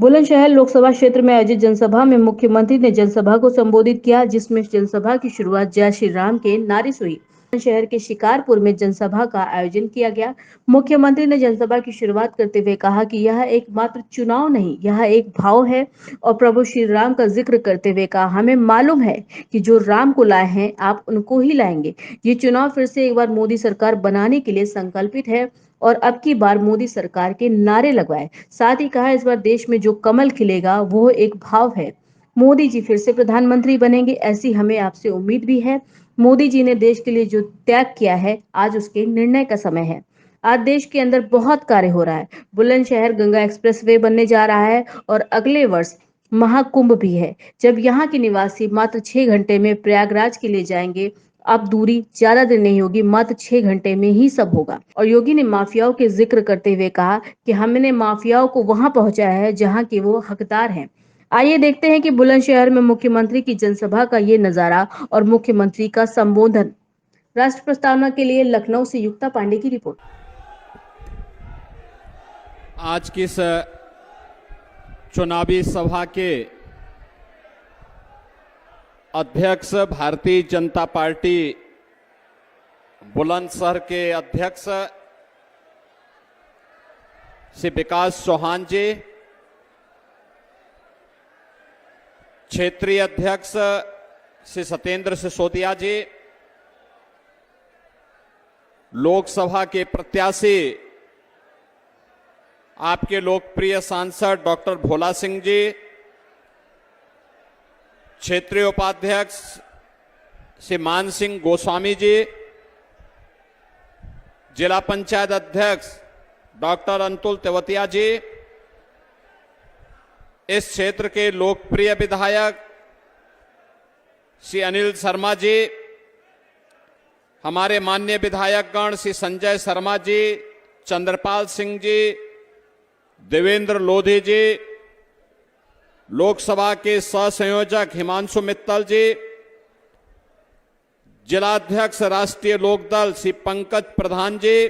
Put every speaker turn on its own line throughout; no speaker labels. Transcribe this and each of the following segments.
बुलंदशहर लोकसभा क्षेत्र में आयोजित जनसभा में मुख्यमंत्री ने जनसभा को संबोधित किया, जिसमें जनसभा की शुरुआत जय श्री राम के नारे से हुई। बुलंदशहर के शिकारपुर में जनसभा का आयोजन किया गया। मुख्यमंत्री ने जनसभा की शुरुआत करते हुए कहा कि यह एक मात्र चुनाव नहीं, यह एक भाव है और प्रभु श्री राम का जिक्र करते हुए कहा, हमें मालूम है कि जो राम को लाए हैं आप उनको ही लाएंगे। ये चुनाव फिर से एक बार मोदी सरकार बनाने के लिए संकल्पित है और अब की बार मोदी सरकार के नारे लगवाए। साथ ही कहा, इस बार देश में जो कमल खिलेगा वो एक भाव है। मोदी जी फिर से प्रधानमंत्री बनेंगे, ऐसी हमें आपसे उम्मीद भी है। मोदी जी ने देश के लिए जो त्याग किया है, आज उसके निर्णय का समय है। आज देश के अंदर बहुत कार्य हो रहा है। बुलंदशहर गंगा एक्सप्रेसवे बनने जा रहा है और अगले वर्ष महाकुंभ भी है। जब यहाँ के निवासी मात्र 6 घंटे में प्रयागराज के लिए जाएंगे, अब दूरी ज्यादा दिन नहीं होगी, मात्र 6 घंटे में ही सब होगा। और योगी ने माफियाओं के जिक्र करते हुए कहा कि हमने माफियाओं को वहां पहुंचाया है जहां के वो हकदार हैं। आइए देखते हैं कि बुलंदशहर में मुख्यमंत्री की जनसभा का ये नजारा और मुख्यमंत्री का संबोधन। राष्ट्र प्रस्तावना के लिए लखनऊ से युक्ता पांडे की रिपोर्ट।
आज की इस चुनावी सभा के अध्यक्ष भारतीय जनता पार्टी बुलंदशहर के अध्यक्ष श्री विकास चौहान जी, क्षेत्रीय अध्यक्ष श्री सत्येंद्र सिसोदिया जी, लोकसभा के प्रत्याशी आपके लोकप्रिय सांसद डॉक्टर भोला सिंह जी, क्षेत्रीय उपाध्यक्ष श्री मान सिंह गोस्वामी जी, जिला पंचायत अध्यक्ष डॉक्टर अंतुल तेवतिया जी, इस क्षेत्र के लोकप्रिय विधायक श्री अनिल शर्मा जी, हमारे माननीय विधायकगण श्री संजय शर्मा जी, चंद्रपाल सिंह जी, देवेंद्र लोधी जी, लोकसभा के सहसंयोजक हिमांशु मित्तल जी, जिलाध्यक्ष राष्ट्रीय लोकदल श्री पंकज प्रधान जी,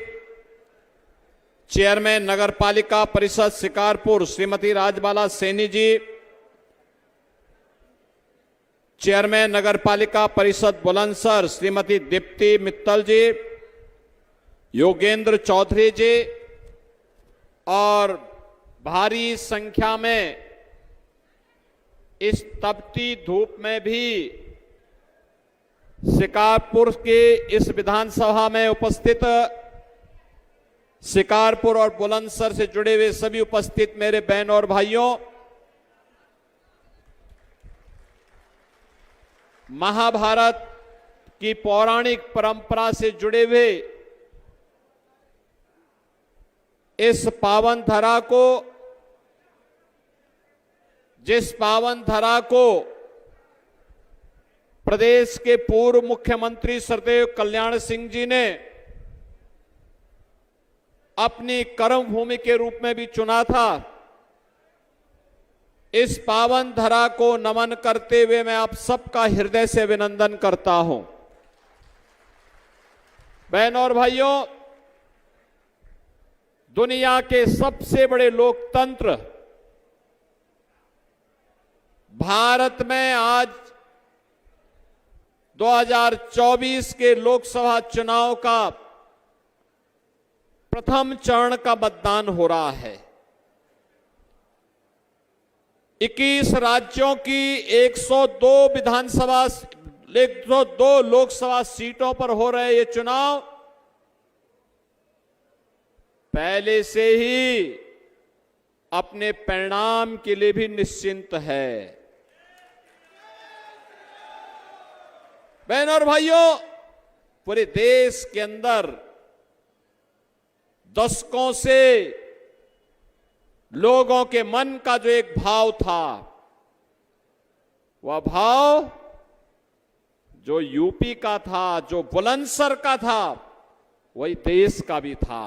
चेयरमैन नगरपालिका परिषद शिकारपुर श्रीमती राजबाला सैनी जी, चेयरमैन नगरपालिका परिषद बुलंदशहर श्रीमती दीप्ति मित्तल जी, योगेंद्र चौधरी जी और भारी संख्या में इस तपती धूप में भी शिकारपुर के इस विधानसभा में उपस्थित शिकारपुर और बुलंदशहर से जुड़े हुए सभी उपस्थित मेरे बहन और भाइयों, महाभारत की पौराणिक परंपरा से जुड़े हुए इस पावन धरा को, जिस पावन धरा को प्रदेश के पूर्व मुख्यमंत्री सरदेव कल्याण सिंह जी ने अपनी कर्म भूमि के रूप में भी चुना था, इस पावन धरा को नमन करते हुए मैं आप सबका हृदय से अभिनंदन करता हूं। बहनों और भाइयों, दुनिया के सबसे बड़े लोकतंत्र भारत में आज 2024 के लोकसभा चुनाव का प्रथम चरण का मतदान हो रहा है। 21 राज्यों की 102 लोकसभा सीटों पर हो रहे ये चुनाव पहले से ही अपने परिणाम के लिए भी निश्चिंत है। बहनों और भाइयों, पूरे देश के अंदर दशकों से लोगों के मन का जो एक भाव था, वह भाव जो यूपी का था, जो बुलंदशहर का था, वही देश का भी था।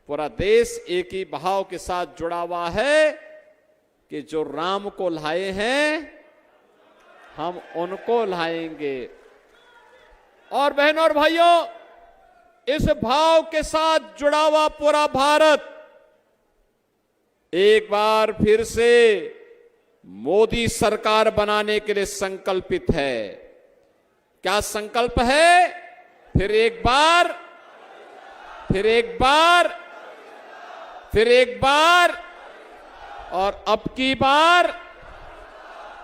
पूरा देश एक ही भाव के साथ जुड़ा हुआ है कि जो राम को लाए हैं हम उनको लाएंगे। और बहनों और भाइयों, इस भाव के साथ जुड़ा हुआ पूरा भारत एक बार फिर से मोदी सरकार बनाने के लिए संकल्पित है। क्या संकल्प है? फिर एक बार, फिर एक बार, फिर एक बार और अब की बार,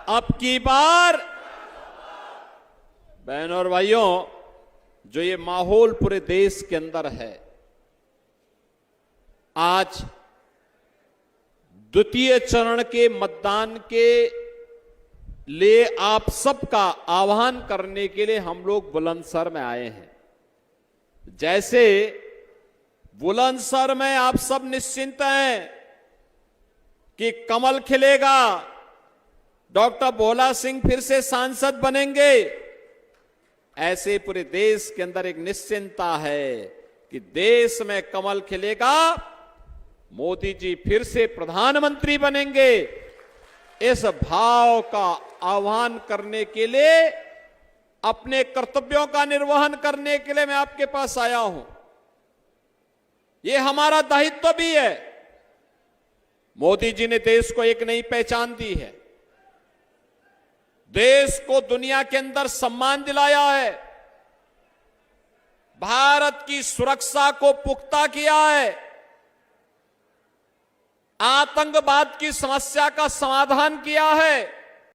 अब की बार। बहनों और भाइयों, जो ये माहौल पूरे देश के अंदर है, आज द्वितीय चरण के मतदान के लिए आप सबका आह्वान करने के लिए हम लोग बुलंदशहर में आए हैं। जैसे बुलंदशहर में आप सब निश्चिंत हैं कि कमल खिलेगा, डॉक्टर भोला सिंह फिर से सांसद बनेंगे, ऐसे पूरे देश के अंदर एक निश्चिंतता है कि देश में कमल खिलेगा, मोदी जी फिर से प्रधानमंत्री बनेंगे। इस भाव का आह्वान करने के लिए, अपने कर्तव्यों का निर्वहन करने के लिए मैं आपके पास आया हूं। यह हमारा दायित्व भी है। मोदी जी ने देश को एक नई पहचान दी है, देश को दुनिया के अंदर सम्मान दिलाया है, भारत की सुरक्षा को पुख्ता किया है, आतंकवाद की समस्या का समाधान किया है,